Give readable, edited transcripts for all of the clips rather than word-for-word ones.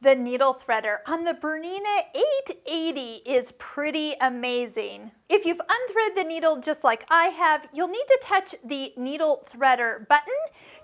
The needle threader on the Bernina 880 is pretty amazing. If you've unthreaded the needle just like I have, you'll need to touch the needle threader button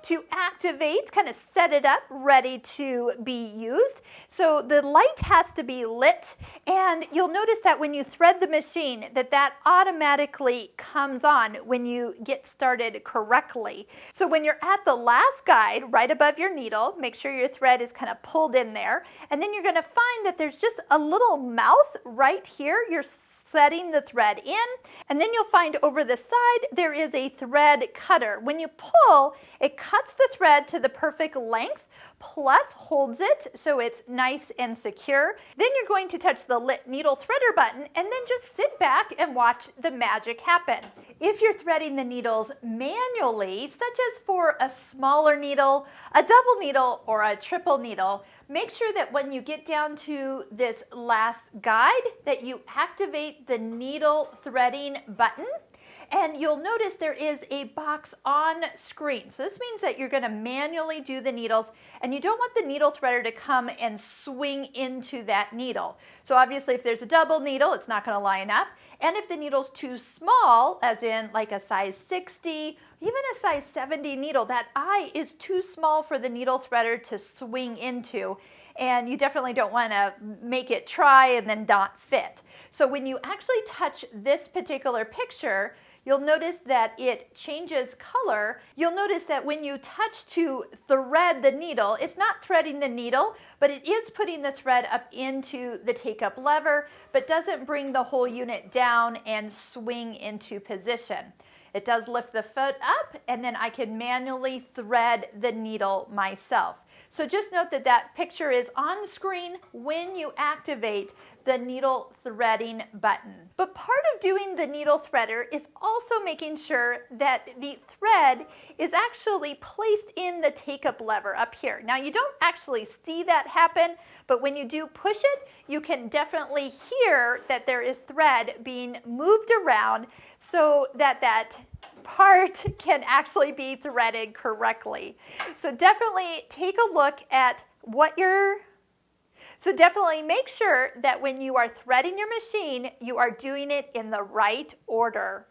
to activate, kind of set it up, ready to be used. So the light has to be lit, and you'll notice that when you thread the machine, that automatically comes on when you get started correctly. So when you're at the last guide, right above your needle, make sure your thread is kind of pulled in there, and then you're going to find that there's just a little mouth right here. You're setting the thread in, and then you'll find over the side there is a thread cutter. When you pull, it cuts the thread to the perfect length, plus holds it so it's nice and secure. Then you're going to touch the lit needle threader button and then just sit back and watch the magic happen. If you're threading the needles manually, such as for a smaller needle, a double needle, or a triple needle, make sure that when you get down to this last guide that you activate the needle threading button. And you'll notice there is a box on screen. So this means that you're going to manually do the needles, and you don't want the needle threader to come and swing into that needle. So obviously if there's a double needle, it's not going to line up. And if the needle's too small, as in like a size 60, even a size 70 needle, that eye is too small for the needle threader to swing into. And you definitely don't want to make it try and then not fit. So when you actually touch this particular picture, you'll notice that it changes color. You'll notice that when you touch to thread the needle, it's not threading the needle, but it is putting the thread up into the take-up lever, but doesn't bring the whole unit down and swing into position. It does lift the foot up, and then I can manually thread the needle myself. So just note that that picture is on screen when you activate the needle threading button. But part of doing the needle threader is also making sure that the thread is actually placed in the take-up lever up here. Now you don't actually see that happen, but when you do push it, you can definitely hear that there is thread being moved around so that that part can actually be threaded correctly. So definitely take a look at So definitely make sure that when you are threading your machine, you are doing it in the right order.